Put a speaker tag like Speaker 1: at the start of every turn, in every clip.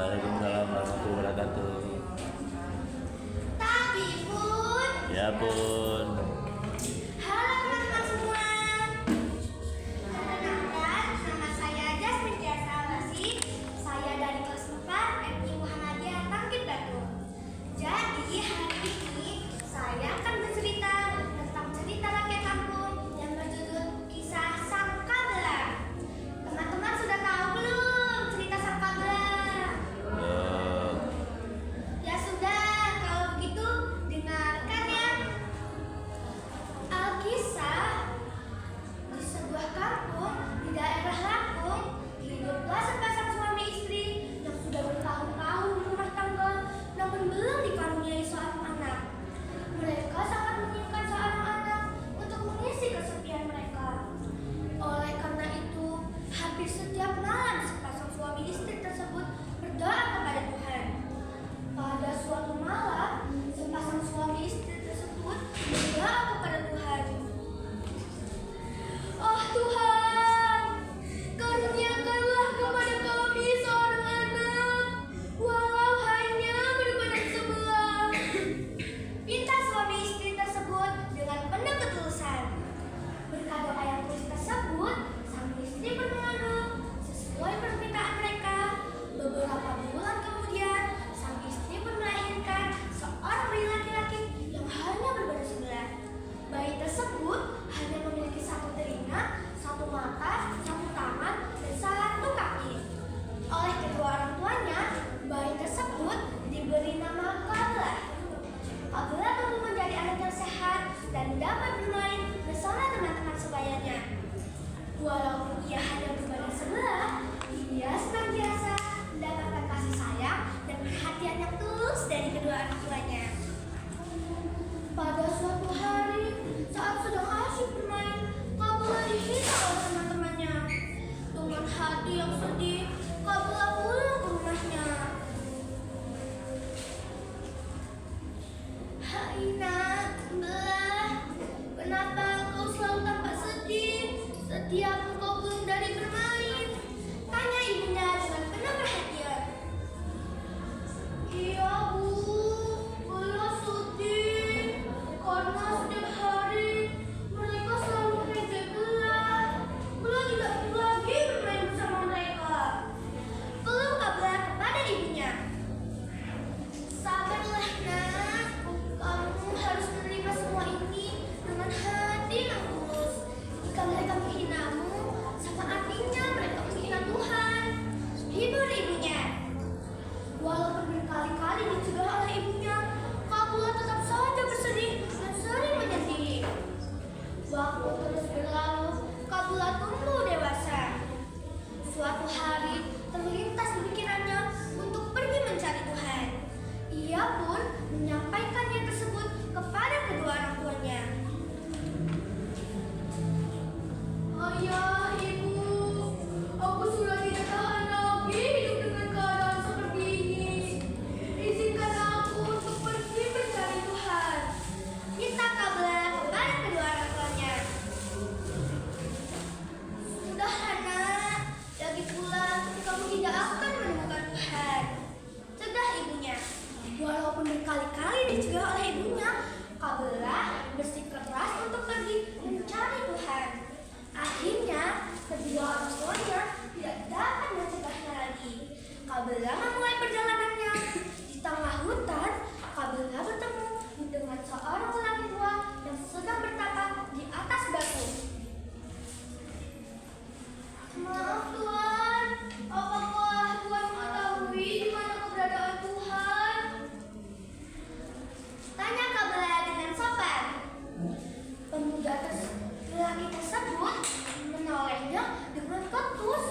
Speaker 1: Waalaikumsalam warahmatullahi wabarakatuh.
Speaker 2: Tapi pun.
Speaker 1: Ya pun.
Speaker 2: Halo teman-teman semua. Perkenalkan, nama saya Jasmine Tiasa Alasi. Saya dari kelas 4 MI Muhammadiyah Tangkit Batu. Jadi hari ini saya akan bercerita tentang cerita rakyat kampung yang berjudul Kisah Sang Kabelah. Teman-teman sudah tahu belum cerita Sang Kabelah? Ya sudah, kalau begitu dengarkan ya. Alkisah, di sebuah kampung di daerah Lampung hiduplah sepasang suami istri yang sudah bertahun-tahun berumah tangga namun belum dikaruniai seorang anak. Mereka sangat menginginkan seorang anak untuk mengisi kesepian mereka. Oleh karena itu, hampir setiap malam sepasang suami istri tersebut berdoa kepada Tuhan. Pada suatu malam, sepasang suami istri tersebut berdoa kepada Tuhan. Oh Tuhan, karuniakanlah kepada kami seorang anak, walau hanya berbadan sebelah. Pinta suami istri tersebut dengan penuh ketulusan. Berkat doa yang tulus tersebut, sang istri pun mengandung sesuai permintaan mereka. Beberapa bulan kemudian, sang istri pun melahirkan seorang bayi laki-laki yang hanya berbadan sebelah. Bayi tersebut hanya memiliki satu telinga, satu mata, satu tangan, dan satu kaki. Oleh kedua orang tuanya, bayi tersebut diberi nama Kabelah. Kabelah tumbuh menjadi anak yang sehat dan dapat bermain bersama teman-teman sebayanya. Walaupun ia hanya berbadan sebelah, ia senantiasa mendapatkan kasih sayang dan perhatian yang tulus dari kedua orang tuanya. Pada suatu hari, saat sedang asyik bermain, Kabelah dihina oleh teman-temannya. Dengan hati yang sedih, Kabelah pulang ke rumahnya. Hai nak, Belah, kenapa kau selalu tampak sedih setiap kau pulang dari bermain? Tanya ibunya dengan penuh perhatian. Iya bu, Belah sedih karena setiap hari mereka selalu mengejek Belah. Belah tidak mau lagi bermain bersama mereka. Keluh Kabelah kepada ibunya. Sabarlah nak, kamu harus menerima semua ini dengan hati yang tulus. Jika mereka menghinamu, sama artinya mereka menghina Tuhan. Hibur ibunya. Walaupun berkali-kali dicegah oleh ibunya, Kabelah tetap saja bersedih dan sering menyendiri. Waktu terus berlalu, Kabelah tumbuh dewasa. Suatu hari terlintas di pikirannya untuk pergi mencari Tuhan. Ia pun menyampaikannya tersebut kepada kedua orang tuanya. Ayah, ibu, aku sudah tidak tahan lagi hidup dengan keadaan seperti ini. Izinkan aku untuk pergi mencari Tuhan. Minta Kabelah kepada kedua orang tuanya. Sudah anak, lagi pula kamu tidak akan menemukan Tuhan, cegah ibunya. Walaupun berkali-kali dicegah oleh ibunya, Kabelah bersikeras untuk pergi mencari Tuhan. Akhirnya, kedua orang tuanya tidak dapat mencegahnya lagi. Kabelah memulai perjalanannya. Di tengah hutan, Kabelah bertemu dengan seorang lelaki tua yang sedang bertapa di atas batu. Maaf Tuhan, apakah Tuhan mengetahui di mana keberadaan Tuhan? Tanya Kabelah dengan sopan. Pemuda lelaki tersebut menolehnya dengan ketus.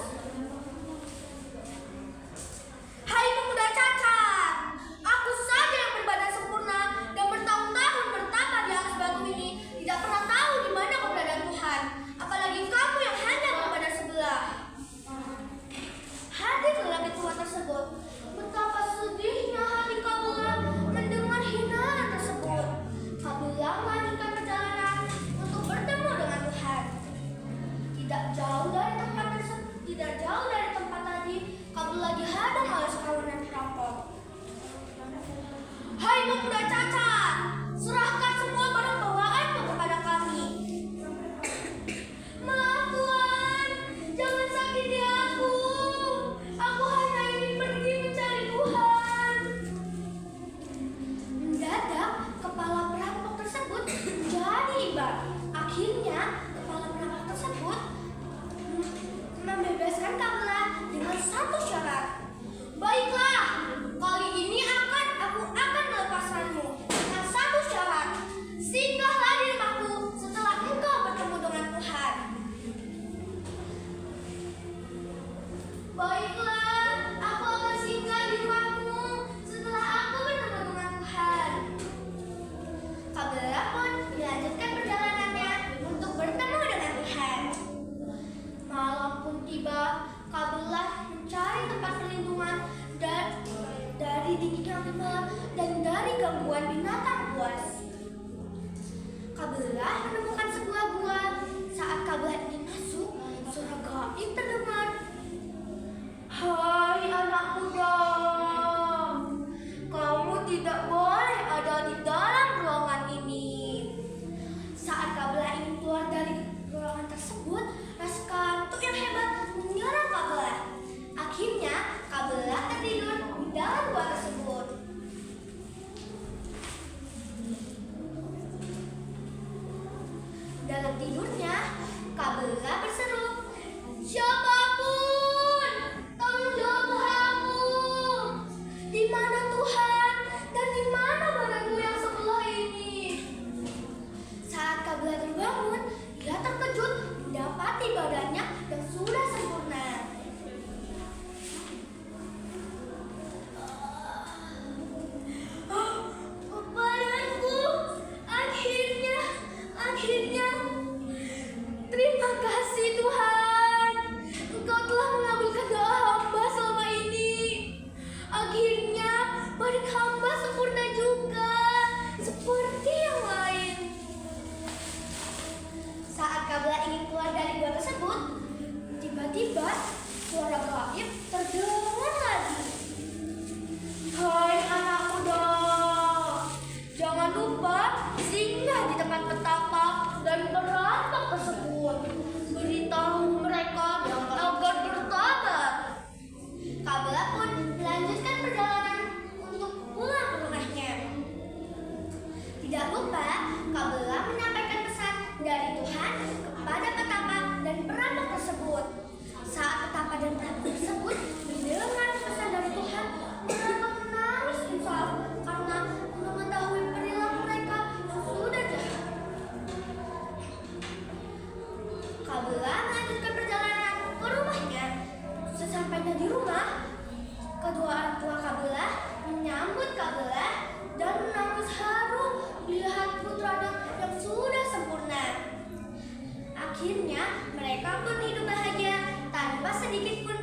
Speaker 2: dinginnya malam dan dari gangguan binatang buas. Kabelah menemukan sebuah gua. Saat Kabelah ingin masuk, suara gaib terdengar. Hai anak muda, kamu tidak boleh ada di dalam ruangan ini. Saat Kabelah ingin keluar dari ruangan tersebut, rasa kantuk yang hebat menyerang Kabelah. Akhirnya Kabelah tertidur di dalam gua tersebut. Dalam tidurnya, Kabelah berseru, "Siapapun, tolong jawablah aku. Di mana Tuhan dan di mana badanku yang sebelah ini?" Saat Kabelah terbangun, dia terkejut mendapati badannya yang sudah sempurna. Badanku, akhirnya. Terima kasih Tuhan, Engkau telah mengabulkan doa hamba selama ini. Akhirnya badan hamba sempurna juga, seperti yang lain. Saat Kabelah ingin keluar dari gua tersebut, tiba-tiba suara gaib terdengar lagi. Hai anak muda, jangan lupa singgah di tempat petaka dan perampok tersebut. Beritahu mereka agar bertobat. Kabelah pun melanjutkan perjalanan untuk pulang ke rumahnya. Tidak lupa, Kabelah menyampaikan pesan dari Tuhan kepada petapa dan perampok tersebut. Saat petapa dan perampok tersebut mendengar pesan dari Tuhan, mereka menangis insaf karena mengetahui perilaku mereka yang sudah jahat. Kabelah melanjutkan perjalanan ke rumahnya. Sesampainya di rumah, kedua orang tua Kabelah menyambut Kabelah dan menangis haru melihat putranya yang sudah sempurna. Akhirnya mereka pun hidup bahagia tanpa sedikit pun